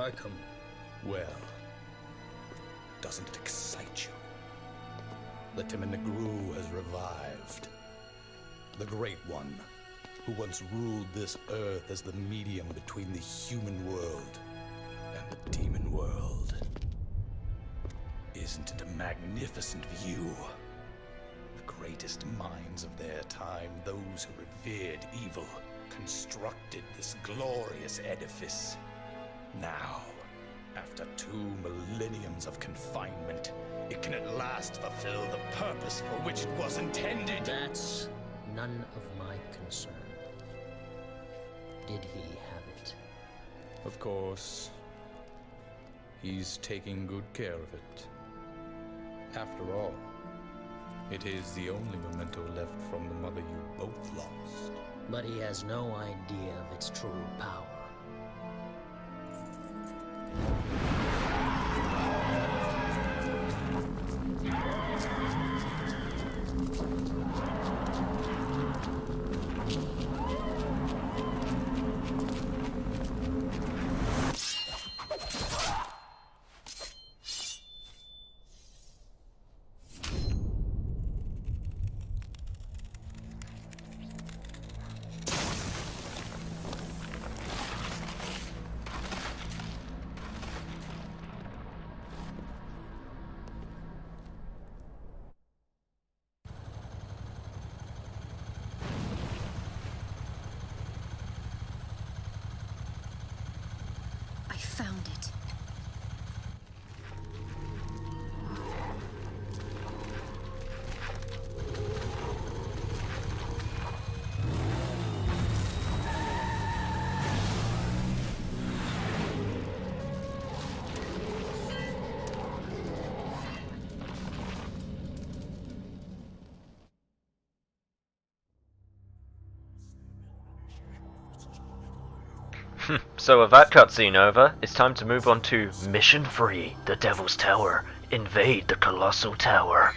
I come. Well, doesn't it excite you? The Timon has revived. The Great One, who once ruled this earth as the medium between the human world and the demon world. Isn't it a magnificent view? The greatest minds of their time, those who revered evil, constructed this glorious edifice. Now, after 2 millenniums of confinement, it can at last fulfill the purpose for which it was intended. That's none of my concern. Did he have it? Of course. He's taking good care of it. After all, it is the only memento left from the mother you both lost. But he has no idea of its true power. Found it. So with that cutscene over, it's time to move on to Mission 3, the Devil's Tower. Invade the Colossal Tower.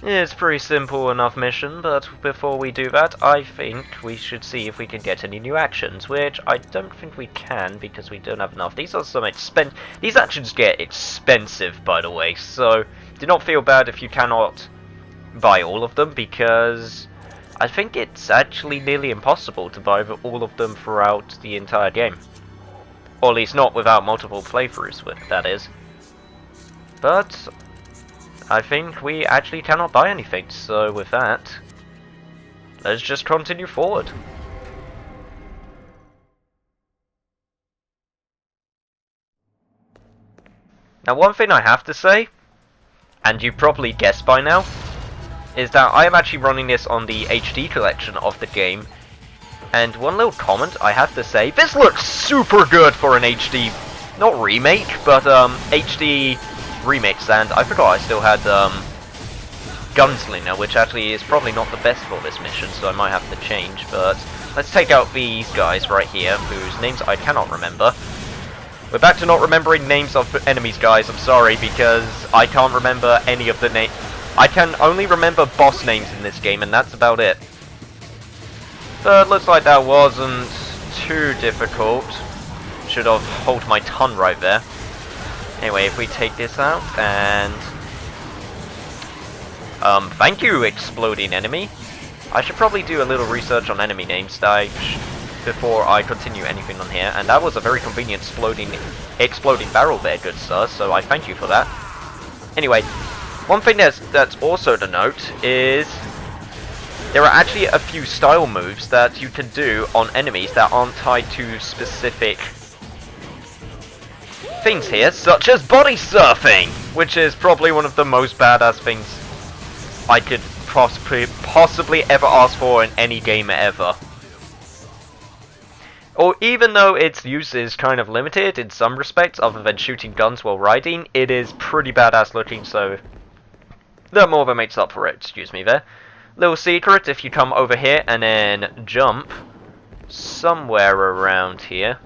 It's a pretty simple enough mission, but before we do that, I think we should see if we can get any new actions, which I don't think we can because we don't have enough. These are these actions get expensive, by the way, so do not feel bad if you cannot buy all of them, because I think it's actually nearly impossible to buy all of them throughout the entire game. Or at least not without multiple playthroughs, that is. But I think we actually cannot buy anything, so with that, let's just continue forward. Now, one thing I have to say, and you probably guessed by now, is that I am actually running this on the HD collection of the game. And one little comment I have to say, this looks super good for an HD, not remake, but HD remix. And I forgot I still had Gunslinger, which actually is probably not the best for this mission, so I might have to change. But let's take out these guys right here, whose names I cannot remember. We're back to not remembering names of enemies, guys. I'm sorry, because I can't remember any of the names. I can only remember boss names in this game, and that's about it. But looks like that wasn't too difficult. Should have held my tongue right there. Anyway, if we take this out, and thank you, exploding enemy. I should probably do a little research on enemy names before I continue anything on here, and that was a very convenient exploding barrel there, good sir, so I thank you for that. Anyway, one thing that's also to note is there are actually a few style moves that you can do on enemies that aren't tied to specific things here, such as body surfing, which is probably one of the most badass things I could possibly ever ask for in any game ever. Or even though its use is kind of limited in some respects, other than shooting guns while riding, it is pretty badass looking, so that more than makes up for it, excuse me there. Little secret, if you come over here and then jump somewhere around here,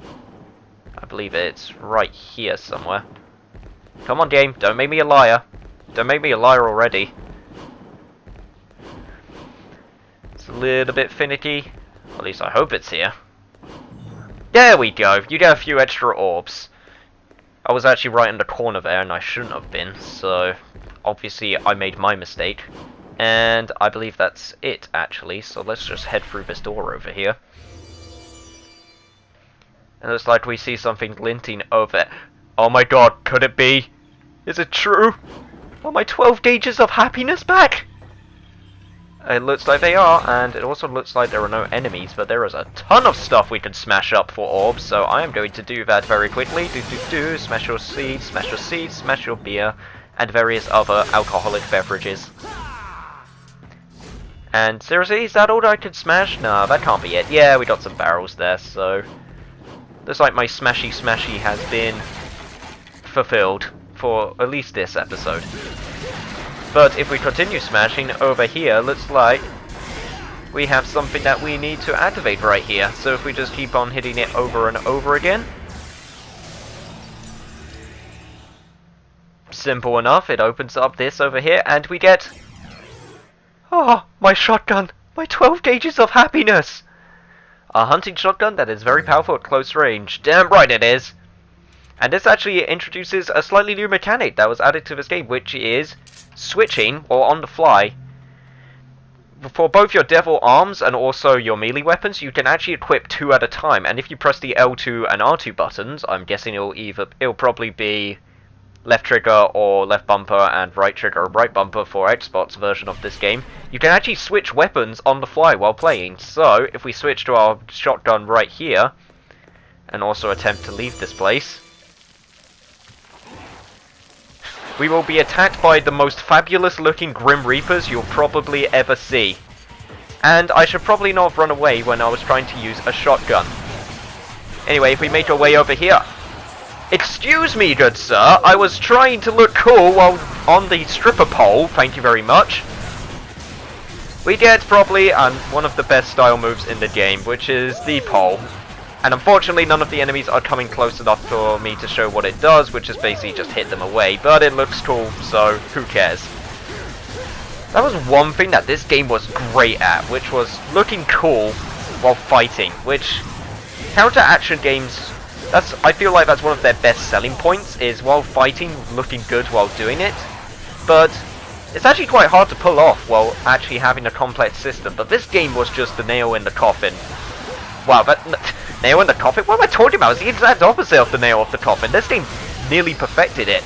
I believe it's right here somewhere. Come on, game, don't make me a liar. Don't make me a liar already. It's a little bit finicky, at least I hope it's here. There we go, you get a few extra orbs. I was actually right in the corner there, and I shouldn't have been, so obviously I made my mistake. And I believe that's it, actually, so let's just head through this door over here. It looks like we see something glinting over there. Oh my god, could it be? Is it true? Are my 12 gauges of happiness back? It looks like they are, and it also looks like there are no enemies, but there is a ton of stuff we can smash up for orbs, so I am going to do that very quickly. Smash your seeds, smash your beer, and various other alcoholic beverages. And seriously, is that all I can smash? No, that can't be it. Yeah, we got some barrels there, so looks like my smashy has been fulfilled for at least this episode. But if we continue smashing over here, looks like we have something that we need to activate right here. So if we just keep on hitting it over and over again. Simple enough, it opens up this over here and we get... Oh, my shotgun! My 12 gauges of happiness! A hunting shotgun that is very powerful at close range. Damn right it is! And this actually introduces a slightly new mechanic that was added to this game, which is switching, or on the fly, for both your devil arms and also your melee weapons. You can actually equip 2 at a time, and if you press the L2 and R2 buttons, I'm guessing it'll probably be left trigger or left bumper and right trigger or right bumper for Xbox version of this game, you can actually switch weapons on the fly while playing. So if we switch to our shotgun right here, and also attempt to leave this place, we will be attacked by the most fabulous looking Grim Reapers you'll probably ever see. And I should probably not have run away when I was trying to use a shotgun. Anyway, if we make our way over here. Excuse me, good sir, I was trying to look cool while on the stripper pole, thank you very much. We get probably one of the best style moves in the game, which is the pole. And unfortunately none of the enemies are coming close enough for me to show what it does, which is basically just hit them away, but it looks cool, so who cares. That was one thing that this game was great at, which was looking cool while fighting, which counter-action games, I feel like that's one of their best selling points, is while fighting, looking good while doing it. But it's actually quite hard to pull off while actually having a complex system, but this game was just the nail in the coffin. Wow, nail in the coffin? What am I talking about? It's the exact opposite of the nail off the coffin. This game nearly perfected it.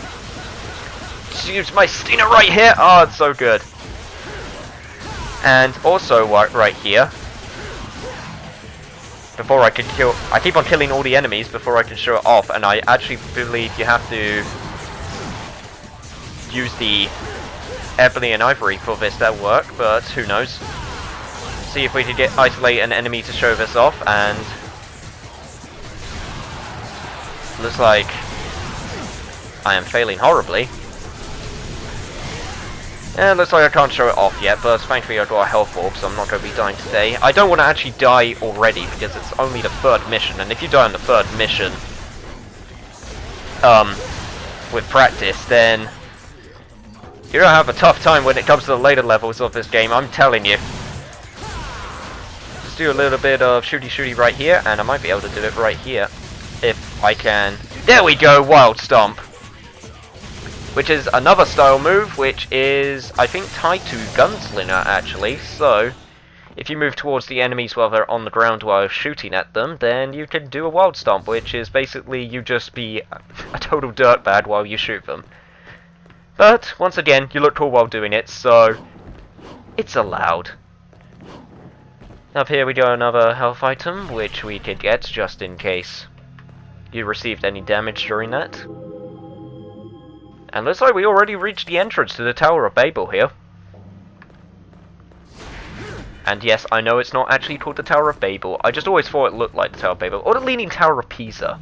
Just use my Stinger right here. Oh, it's so good. And also right here, before I can I keep on killing all the enemies before I can show it off, and I actually believe you have to use the ebony and ivory for this to work, but who knows. See if we can isolate an enemy to show this off, and looks like I am failing horribly. And looks like I can't show it off yet, but thankfully I've got a health orb, so I'm not going to be dying today. I don't want to actually die already, because it's only the 3rd mission, and if you die on the 3rd mission, with practice, then you're going to have a tough time when it comes to the later levels of this game, I'm telling you. Let's do a little bit of shooty right here, and I might be able to do it right here, if I can. There we go, Wild Stomp! Which is another style move, which is, I think, tied to Gunslinger, actually. So, if you move towards the enemies while they're on the ground while shooting at them, then you can do a Wild Stomp, which is basically you just be a total dirtbag while you shoot them. But, once again, you look cool while doing it, so it's allowed. Up here we got another health item, which we could get just in case you received any damage during that. And looks like we already reached the entrance to the Tower of Babel here. And yes, I know it's not actually called the Tower of Babel. I just always thought it looked like the Tower of Babel. Or the Leaning Tower of Pisa.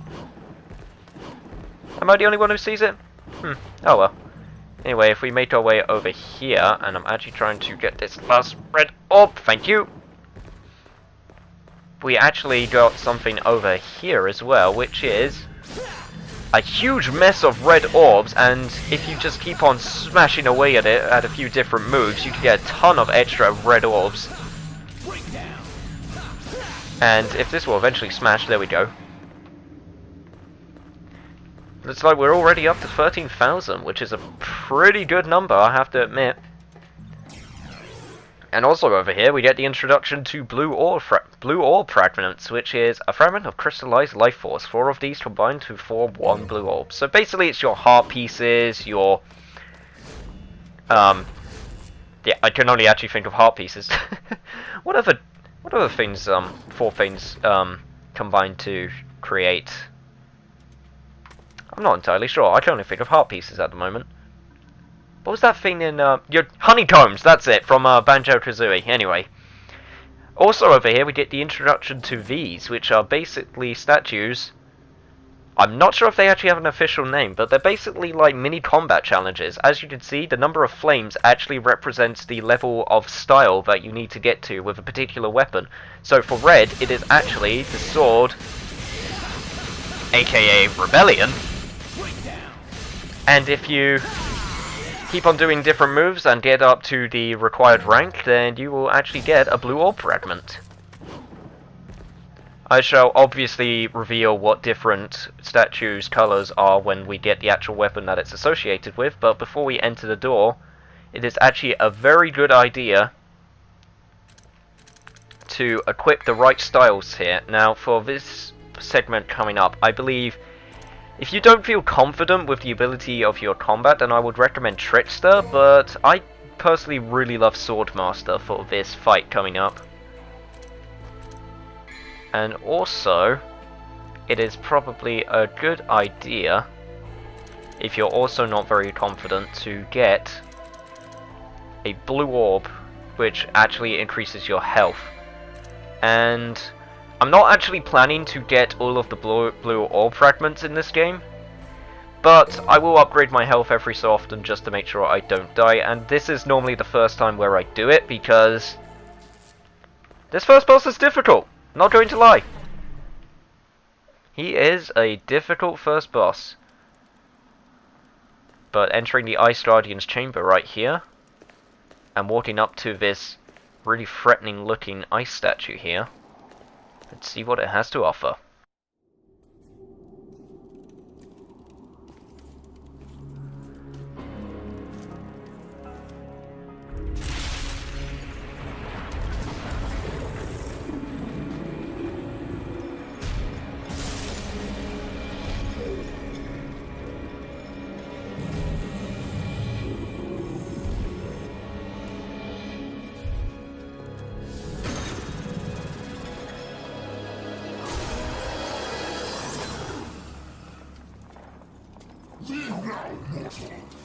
Am I the only one who sees it? Oh well. Anyway, if we make our way over here, and I'm actually trying to get this last red orb, thank you. We actually got something over here as well, which is a huge mess of red orbs, and if you just keep on smashing away at it at a few different moves, you can get a ton of extra red orbs. And if this will eventually smash, there we go. looks like we're already up to 13,000, which is a pretty good number, I have to admit. And also over here, we get the introduction to blue orb fragments, which is a fragment of crystallized life force. 4 of these combined to form 1 blue orb. So basically, it's your heart pieces, your yeah, I can only actually think of heart pieces. What other things? 4 things combined to create. I'm not entirely sure. I can only think of heart pieces at the moment. What was that thing in, your honeycombs, that's it, from, Banjo-Kazooie, anyway. Also over here, we get the introduction to these, which are basically statues. I'm not sure if they actually have an official name, but they're basically like mini combat challenges. As you can see, the number of flames actually represents the level of style that you need to get to with a particular weapon. So for red, it is actually the sword, aka Rebellion. And if you keep on doing different moves and get up to the required rank, then you will actually get a blue orb fragment. I shall obviously reveal what different statues' colours are when we get the actual weapon that it's associated with, but before we enter the door, it is actually a very good idea to equip the right styles here. Now, for this segment coming up, I believe if you don't feel confident with the ability of your combat, then I would recommend Trickster, but I personally really love Swordmaster for this fight coming up. And also, it is probably a good idea, if you're also not very confident, to get a blue orb, which actually increases your health. And I'm not actually planning to get all of the blue orb fragments in this game, but I will upgrade my health every so often just to make sure I don't die, and this is normally the first time where I do it, because this first boss is difficult, not going to lie. He is a difficult first boss. But entering the Ice Guardian's chamber right here, and walking up to this really threatening looking ice statue here, let's see what it has to offer.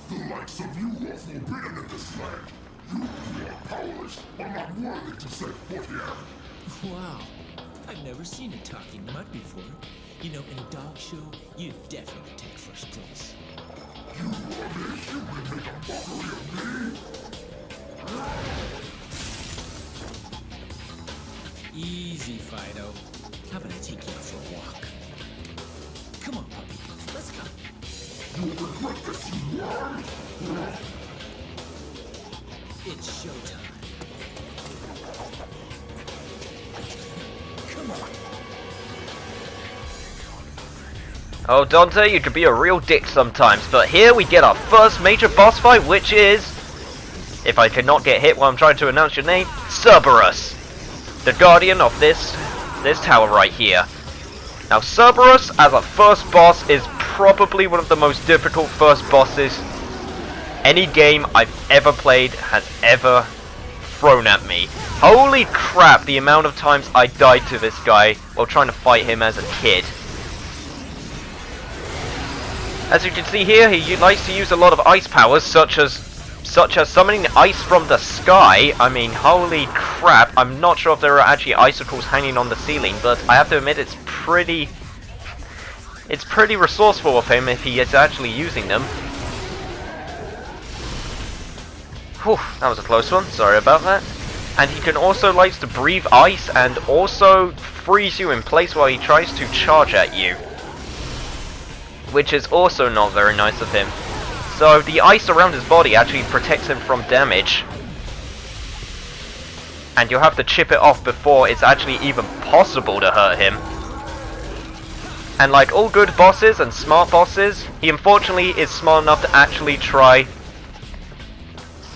The likes of you are forbidden in this land. You are powerless, are not worthy to set foot here. Wow, I've never seen a talking mud before. You know, in a dog show, you'd definitely take first place. You are a human, make a mockery of me? Easy, Fido. How about I take you out for a walk? Come on, puppy, let's go. You will regret this, you worm! It's showtime. Come on. Oh, Dante, you could be a real dick sometimes, but here we get our first major boss fight, which is, if I cannot get hit while I'm trying to announce your name, Cerberus, the guardian of this tower right here. Now, Cerberus as a first boss is probably one of the most difficult first bosses any game I've ever played has ever thrown at me. Holy crap, the amount of times I died to this guy while trying to fight him as a kid. As you can see here, he likes to use a lot of ice powers, such as summoning ice from the sky. I mean, holy crap, I'm not sure if there are actually icicles hanging on the ceiling, but I have to admit it's pretty resourceful of him if he is actually using them. Whew, that was a close one, sorry about that. And he can also likes to breathe ice and also freeze you in place while he tries to charge at you, which is also not very nice of him. So the ice around his body actually protects him from damage, and you'll have to chip it off before it's actually even possible to hurt him. And like all good bosses and smart bosses, he unfortunately is smart enough to actually try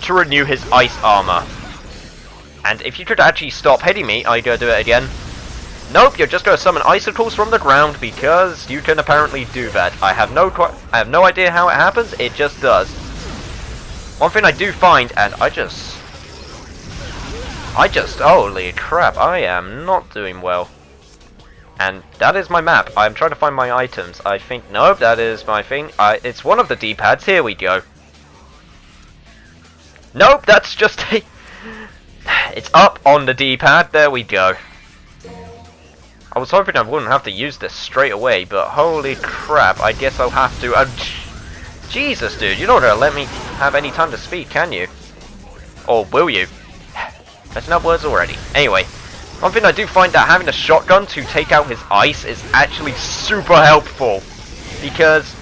to renew his ice armor. And if you could actually stop hitting me, are you gonna do it again? Nope, you're just gonna summon icicles from the ground because you can apparently do that. I have no idea how it happens, it just does. One thing I do find, and I just, holy crap, I am not doing well. And that is my map. I'm trying to find my items. I think, nope, that is my thing. It's one of the D-pads. Here we go. Nope, that's just a... It's up on the D-pad. There we go. I was hoping I wouldn't have to use this straight away, but holy crap, I guess I'll have to. Jesus, dude, you're not gonna let me have any time to speak, can you? Or will you? That's enough words already. Anyway, one thing I do find that having a shotgun to take out his ice is actually super helpful. Because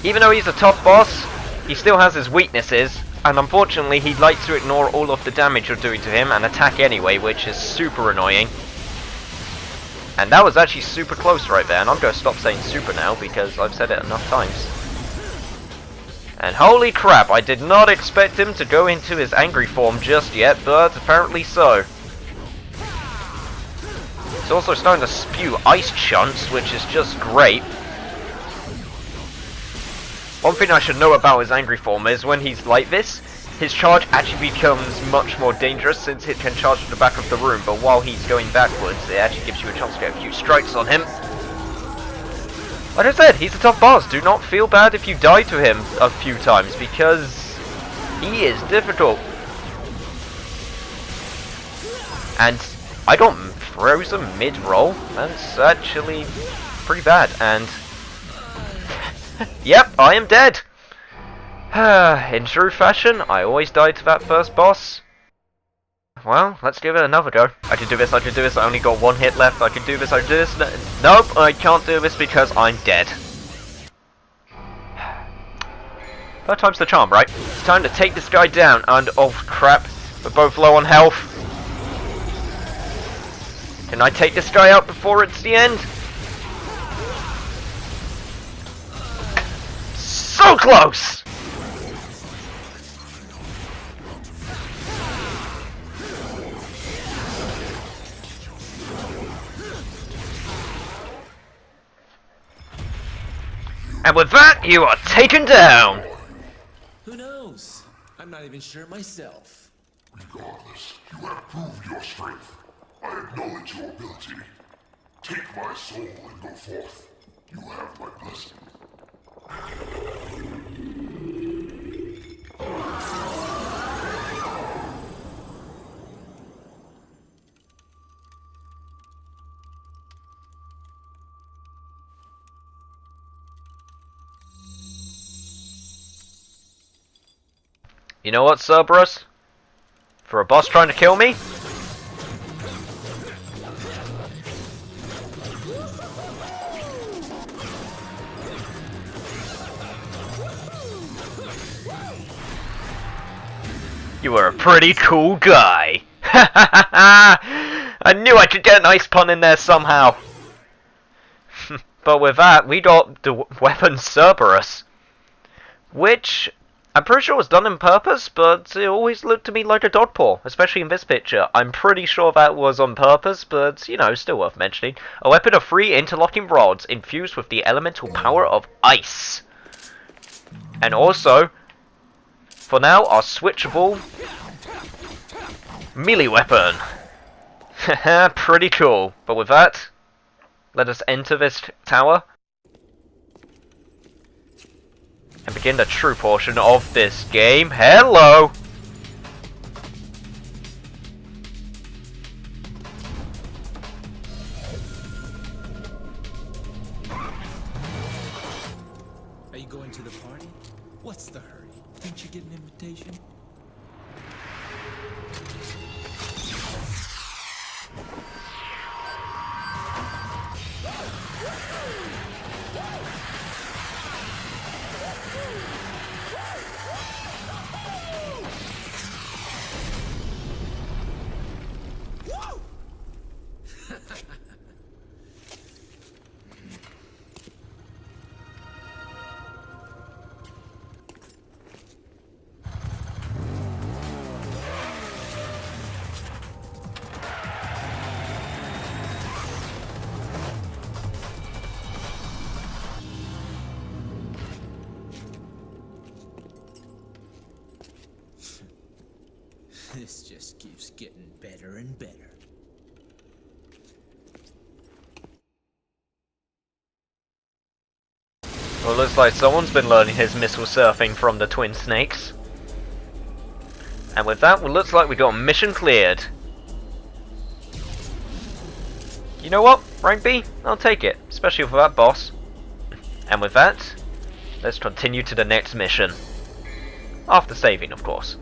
even though he's a tough boss, he still has his weaknesses. And unfortunately, he likes to ignore all of the damage you're doing to him and attack anyway, which is super annoying. And that was actually super close right there, and I'm going to stop saying super now because I've said it enough times. And holy crap, I did not expect him to go into his angry form just yet, but apparently so. He's also starting to spew ice chunks, which is just great. One thing I should know about his angry form is when he's like this, his charge actually becomes much more dangerous since it can charge to the back of the room, but while he's going backwards, it actually gives you a chance to get a few strikes on him. Like I said, he's a tough boss. Do not feel bad if you die to him a few times, because he is difficult. And I got frozen mid-roll. That's actually pretty bad, and... Yep, I am dead! In true fashion, I always die to that first boss. Well, let's give it another go. I can do this, I can do this, I only got one hit left, I can do this, I can do this. Nope, I can't do this because I'm dead. Third time's the charm, right? It's time to take this guy down, and oh crap, we're both low on health. Can I take this guy out before it's the end? So close! And with that, you are taken down! Who knows? I'm not even sure myself. Regardless, you have proved your strength. I acknowledge your ability. Take my soul and go forth. You have my blessing. You know what, Cerberus? For a boss trying to kill me? You were a pretty cool guy. I knew I could get an ice pun in there somehow. But with that, we got the weapon Cerberus. Which... I'm pretty sure it was done on purpose, but it always looked to me like a dog paw, especially in this picture. I'm pretty sure that was on purpose, but, you know, still worth mentioning. A weapon of 3 interlocking rods, infused with the elemental power of ice. And also, for now, our switchable melee weapon. Haha, pretty cool. But with that, let us enter this tower. And begin the true portion of this game. Hello! Are you going to the party? What's the hurry? Didn't you get an invitation? This just keeps getting better and better. Well, looks like someone's been learning his missile surfing from the twin snakes. And with that, well, looks like we got mission cleared. You know what? Rank B? I'll take it, especially for that boss. And with that, let's continue to the next mission. After saving, of course.